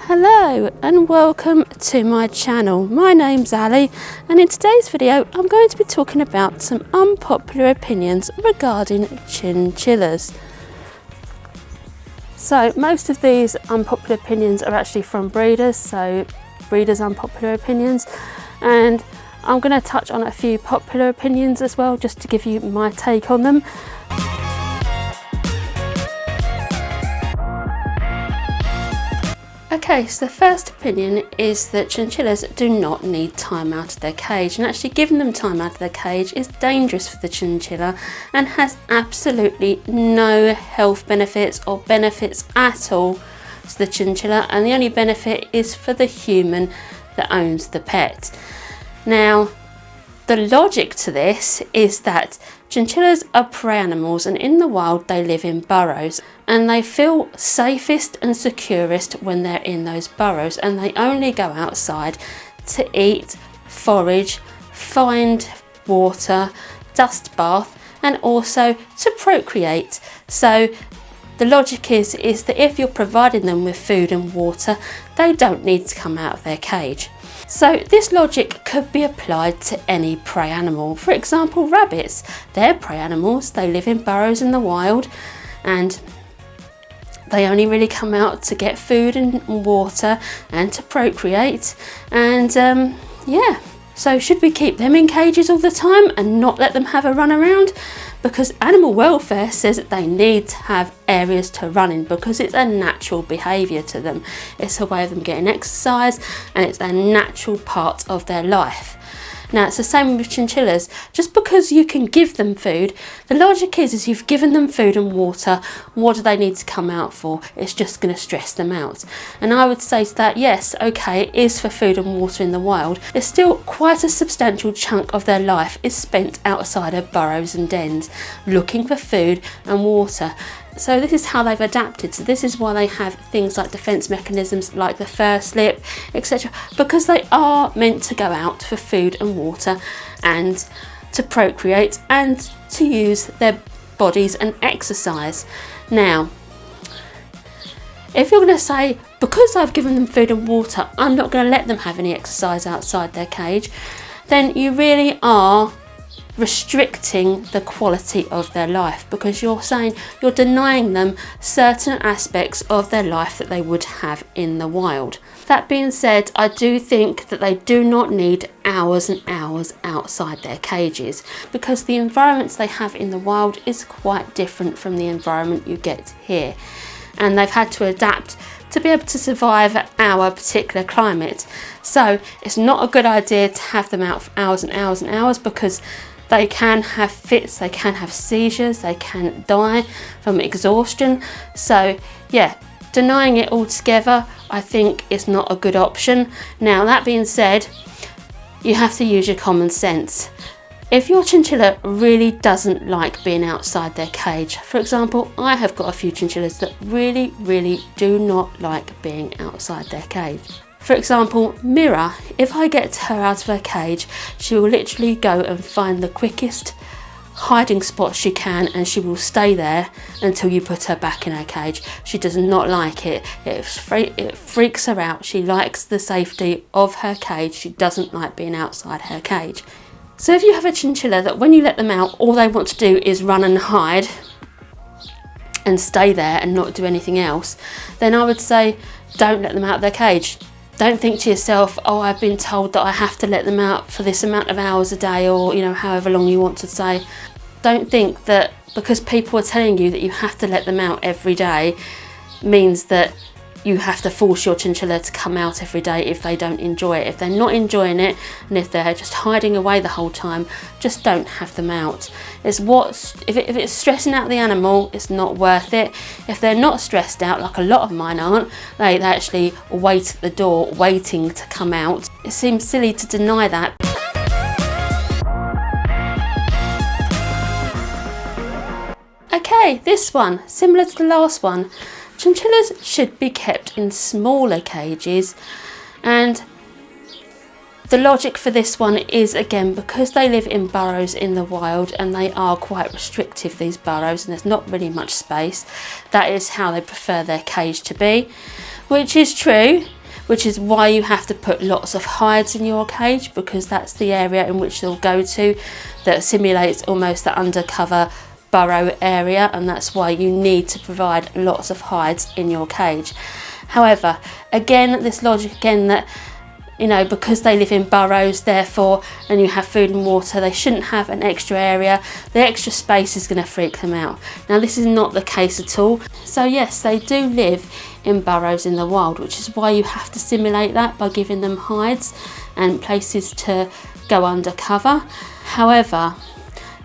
Hello and welcome to my channel. My name's Ali and in today's video I'm going to be talking about some unpopular opinions regarding chinchillas. So most of these unpopular opinions are actually from breeders, so breeders' unpopular opinions, and I'm going to touch on a few popular opinions as well just to give you my take on them. Okay, so the first opinion is that chinchillas do not need time out of their cage, and actually giving them time out of their cage is dangerous for the chinchilla and has absolutely no health benefits or benefits at all to the chinchilla, and the only benefit is for the human that owns the pet. Now, the logic to this is that chinchillas are prey animals, and in the wild they live in burrows, and they feel safest and securest when they're in those burrows, and they only go outside to eat, forage, find water, dust bath, and also to procreate. So the logic is that if you're providing them with food and water, they don't need to come out of their cage. So this logic could be applied to any prey animal. For example, rabbits, they're prey animals, they live in burrows in the wild, and they only really come out to get food and water and to procreate. And yeah, so should we keep them in cages all the time and not let them have a run around? Because animal welfare says that they need to have areas to run in because it's a natural behaviour to them. It's a way of them getting exercise, and it's a natural part of their life. Now it's the same with chinchillas. Just because you can give them food, the logic is you've given them food and water, what do they need to come out for? It's just going to stress them out. And I would say to that, yes, okay, it is for food and water in the wild. It's still quite a substantial chunk of their life is spent outside of burrows and dens, looking for food and water. So this is how they've adapted. So this is why they have things like defence mechanisms like the fur slip, etc. Because they are meant to go out for food and water and to procreate and to use their bodies and exercise. Now, if you're going to say, because I've given them food and water, I'm not going to let them have any exercise outside their cage, then you really are restricting the quality of their life, because you're saying you're denying them certain aspects of their life that they would have in the wild. That being said, I do think that they do not need hours and hours outside their cages, because the environments they have in the wild is quite different from the environment you get here, and they've had to adapt to be able to survive our particular climate. So it's not a good idea to have them out for hours and hours and hours, because they can have fits, they can have seizures, they can die from exhaustion. So yeah, denying it altogether I think is not a good option. Now that being said, you have to use your common sense. If your chinchilla really doesn't like being outside their cage, for example, I have got a few chinchillas that really do not like being outside their cage. For example, Mira, if I get her out of her cage, she will literally go and find the quickest hiding spot she can, and she will stay there until you put her back in her cage. She does not like it. It freaks her out. She likes the safety of her cage. She doesn't like being outside her cage. So if you have a chinchilla that when you let them out, all they want to do is run and hide and stay there and not do anything else, then I would say don't let them out of their cage. Don't think to yourself, oh, I've been told that I have to let them out for this amount of hours a day, or however long you want to say. Don't think that because people are telling you that you have to let them out every day means that you have to force your chinchilla to come out every day if they don't enjoy it. If they're not enjoying it, and if they're just hiding away the whole time, just don't have them out. If it's stressing out the animal, it's not worth it. If they're not stressed out, like a lot of mine aren't, they actually wait at the door waiting to come out. It seems silly to deny that. Okay, this one, similar to the last one. Chinchillas should be kept in smaller cages, and the logic for this one is, again, because they live in burrows in the wild and they are quite restrictive, these burrows, and there's not really much space. That is how they prefer their cage to be, which is true. which is why you have to put lots of hides in your cage, because that's the area in which they'll go to that simulates almost the undercover burrow area, and that's why you need to provide lots of hides in your cage. However, again, this logic again that, you know, because they live in burrows, therefore, and you have food and water, they shouldn't have an extra area. The extra space is going to freak them out. Now, this is not the case at all. So yes, they do live in burrows in the wild, which is why you have to simulate that by giving them hides and places to go undercover. However,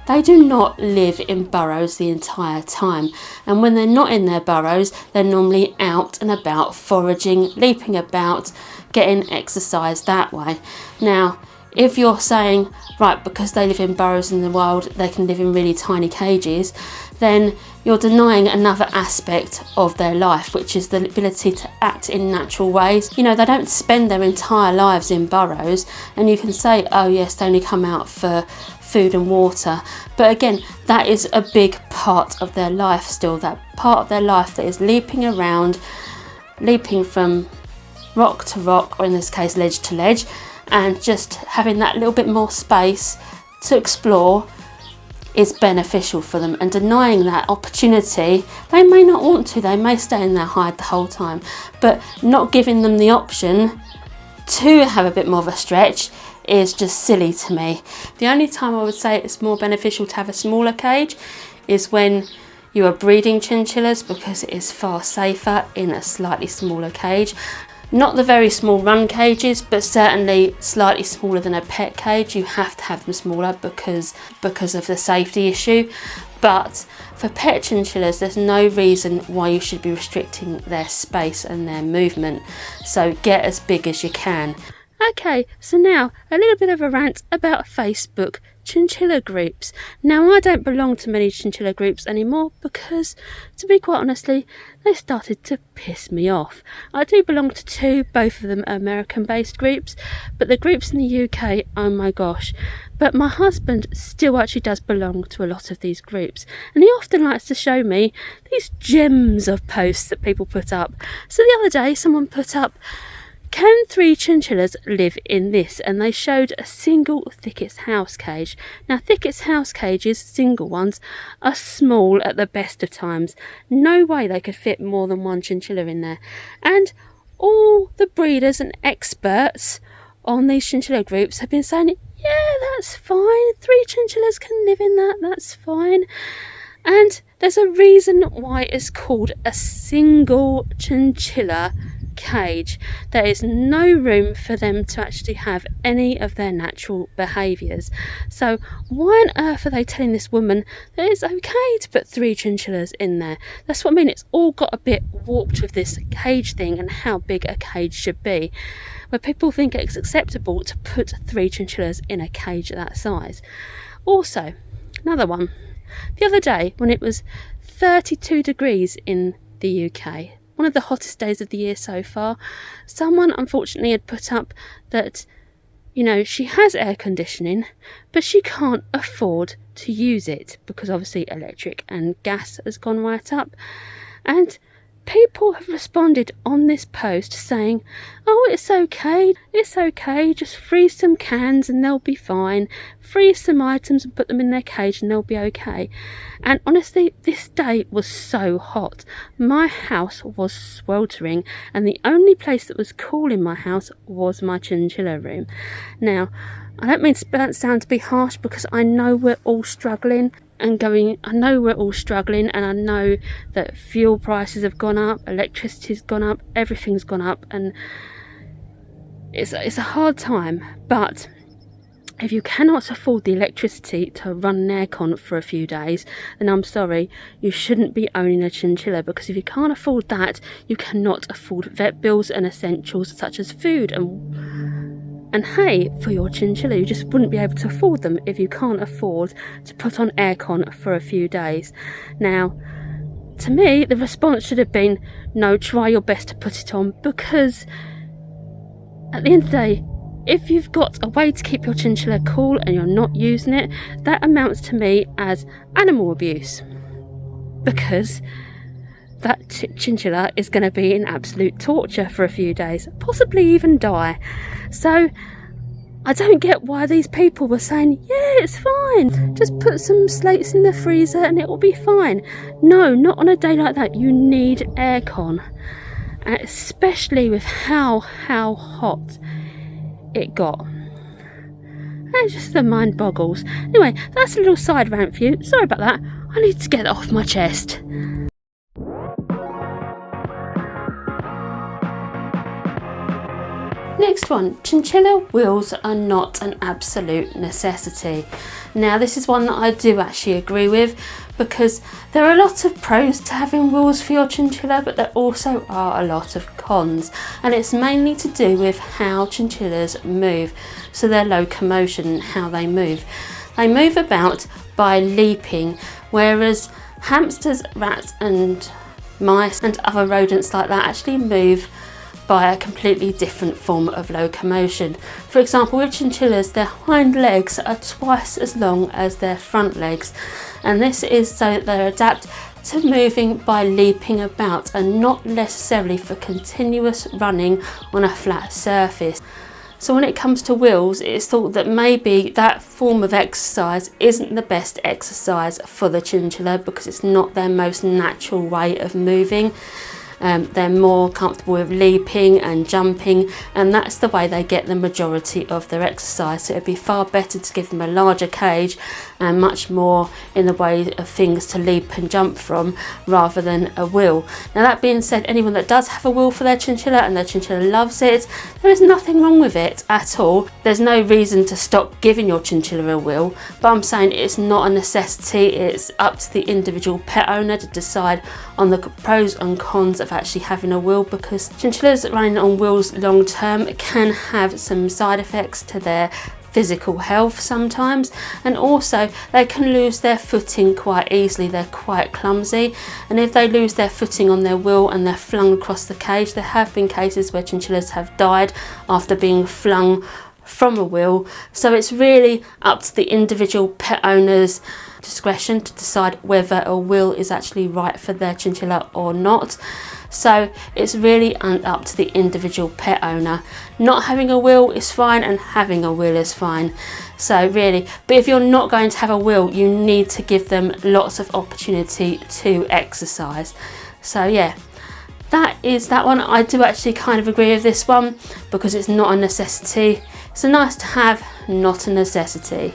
they do not live in burrows the entire time, and when they're not in their burrows, they're normally out and about foraging, leaping about, getting exercise that way. Now, if you're saying, right, because they live in burrows in the wild, they can live in really tiny cages, then you're denying another aspect of their life, which is the ability to act in natural ways. You know, they don't spend their entire lives in burrows, and you can say, oh yes, they only come out for food and water, but again, that is a big part of their life still, that part of their life that is leaping around, leaping from rock to rock, or in this case ledge to ledge, and just having that little bit more space to explore is beneficial for them. And denying that opportunity, they may not want to, they may stay in their hide the whole time, but not giving them the option to have a bit more of a stretch is just silly to me. The only time I would say it's more beneficial to have a smaller cage is when you are breeding chinchillas, because it is far safer in a slightly smaller cage. Not the very small run cages, but certainly slightly smaller than a pet cage. You have to have them smaller because of the safety issue. But for pet chinchillas, there's no reason why you should be restricting their space and their movement. So get as big as you can. Okay, so now a little bit of a rant about Facebook chinchilla groups. Now, I don't belong to many chinchilla groups anymore because, to be quite honestly, they started to piss me off. I do belong to two, both of them are American-based groups, but the groups in the UK, oh my gosh. But my husband still actually does belong to a lot of these groups, and he often likes to show me these gems of posts that people put up. So the other day, someone put up, can 3 chinchillas live in this? And they showed a single thickets house cage. Now, thickets house cages, single ones, are small at the best of times. No way they could fit more than 1 chinchilla in there. And all the breeders and experts on these chinchilla groups have been saying, yeah, that's fine. 3 chinchillas can live in that, that's fine. And there's a reason why it's called a single chinchilla cage. There is no room for them to actually have any of their natural behaviours. So why on earth are they telling this woman that it's okay to put 3 chinchillas in there? That's what I mean. It's all got a bit warped with this cage thing and how big a cage should be, where people think it's acceptable to put 3 chinchillas in a cage that size. Also, another one. The other day, when it was 32 degrees in the UK, one of the hottest days of the year so far, someone unfortunately had put up that, you know, she has air conditioning, but she can't afford to use it because obviously electric and gas has gone right up. And people have responded on this post saying, oh, it's okay, just freeze some cans and they'll be fine, freeze some items and put them in their cage and they'll be okay. And honestly, this day was so hot. My house was sweltering, and the only place that was cool in my house was my chinchilla room. Now, I don't mean that sound to be harsh, because I know we're all struggling and I know that fuel prices have gone up, electricity's gone up, everything's gone up, and it's a hard time. But if you cannot afford the electricity to run an aircon for a few days, then I'm sorry, you shouldn't be owning a chinchilla, because if you can't afford that, you cannot afford vet bills and essentials such as food and hay for your chinchilla. You just wouldn't be able to afford them if you can't afford to put on aircon for a few days. Now, to me, the response should have been, no, try your best to put it on, because at the end of the day, if you've got a way to keep your chinchilla cool and you're not using it, that amounts to me as animal abuse. Because that chinchilla is going to be in absolute torture for a few days, possibly even die. So I don't get why these people were saying, yeah, it's fine, just put some slates in the freezer and it will be fine. No, not on a day like that. You need aircon, and especially with how hot it got. It's just the mind boggles. Anyway, that's a little side rant for you. Sorry about that. I need to get that off my chest. Next one, chinchilla wheels are not an absolute necessity. Now this is one that I do actually agree with, because there are a lot of pros to having wheels for your chinchilla, but there also are a lot of cons, and it's mainly to do with how chinchillas move, so their locomotion, how they move. They move about by leaping, whereas hamsters, rats and mice and other rodents like that actually move by a completely different form of locomotion. For example, with chinchillas, their hind legs are twice as long as their front legs, and this is so that they adapt to moving by leaping about and not necessarily for continuous running on a flat surface. So when it comes to wheels, it's thought that maybe that form of exercise isn't the best exercise for the chinchilla because it's not their most natural way of moving. They're more comfortable with leaping and jumping, and that's the way they get the majority of their exercise. So it'd be far better to give them a larger cage and much more in the way of things to leap and jump from, rather than a wheel. Now that being said, anyone that does have a wheel for their chinchilla and their chinchilla loves it, there is nothing wrong with it at all. There's no reason to stop giving your chinchilla a wheel, but I'm saying it's not a necessity. It's up to the individual pet owner to decide on the pros and cons of actually having a wheel, because chinchillas running on wheels long term can have some side effects to their physical health sometimes, and also they can lose their footing quite easily. They're quite clumsy, and if they lose their footing on their wheel and they're flung across the cage, there have been cases where chinchillas have died after being flung from a wheel. So it's really up to the individual pet owner's discretion to decide whether a wheel is actually right for their chinchilla or not. So it's really up to the individual pet owner. Not having a wheel is fine and having a wheel is fine. So really, but if you're not going to have a wheel, you need to give them lots of opportunity to exercise. So yeah, that is that one. I do actually kind of agree with this one because it's not a necessity. It's a nice to have, not a necessity.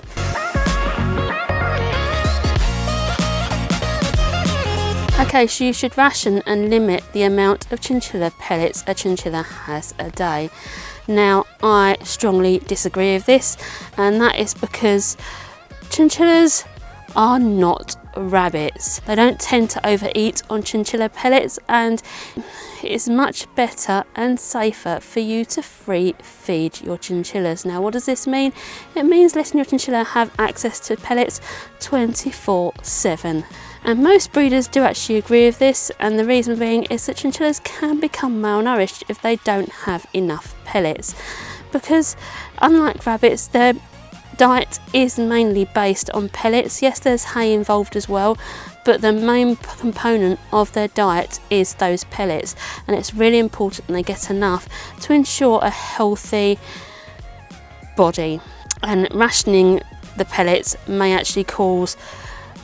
Okay, so you should ration and limit the amount of chinchilla pellets a chinchilla has a day. Now, I strongly disagree with this, and that is because chinchillas are not rabbits. They don't tend to overeat on chinchilla pellets, and it's much better and safer for you to free feed your chinchillas. Now, what does this mean? It means letting your chinchilla have access to pellets 24/7. And most breeders do actually agree with this, and the reason being is that chinchillas can become malnourished if they don't have enough pellets, because unlike rabbits, their diet is mainly based on pellets. Yes, there's hay involved as well, but the main component of their diet is those pellets, and it's really important they get enough to ensure a healthy body. And rationing the pellets may actually cause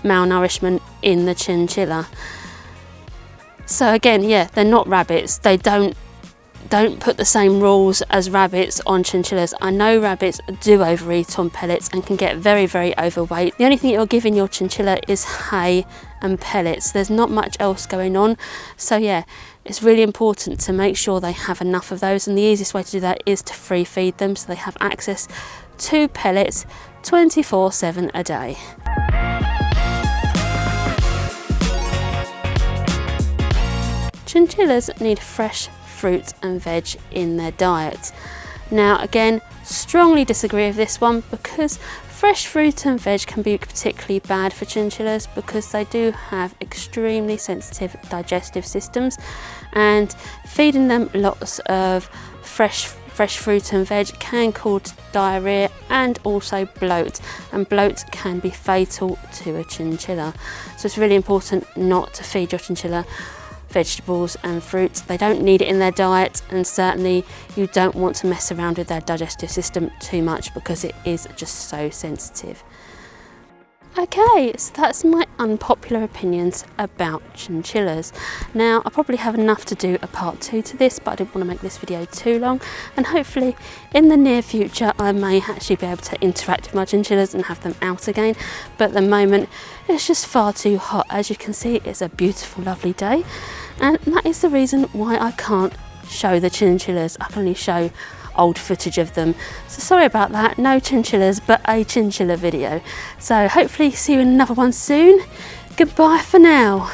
malnourishment in the chinchilla. So again, yeah, they're not rabbits. They don't put the same rules as rabbits on chinchillas. I know rabbits do overeat on pellets and can get very, very overweight. The only thing you're giving your chinchilla is hay and pellets. There's not much else going on. So yeah, it's really important to make sure they have enough of those, and the easiest way to do that is to free feed them so they have access to pellets 24/7 a day. Chinchillas need fresh fruit and veg in their diet. Now again, strongly disagree with this one, because fresh fruit and veg can be particularly bad for chinchillas because they do have extremely sensitive digestive systems, and feeding them lots of fresh fruit and veg can cause diarrhea and also bloat, and bloat can be fatal to a chinchilla. So it's really important not to feed your chinchilla vegetables and fruits. They don't need it in their diet, and certainly you don't want to mess around with their digestive system too much because it is just so sensitive. Okay, so that's my unpopular opinions about chinchillas. Now, I probably have enough to do a part 2 to this, but I didn't want to make this video too long, and hopefully in the near future I may actually be able to interact with my chinchillas and have them out again, but at the moment it's just far too hot. As you can see, it's a beautiful, lovely day, and that is the reason why I can't show the chinchillas. I can only show old footage of them, so sorry about that. No chinchillas, but a chinchilla video. So hopefully see you in another one soon. Goodbye for now.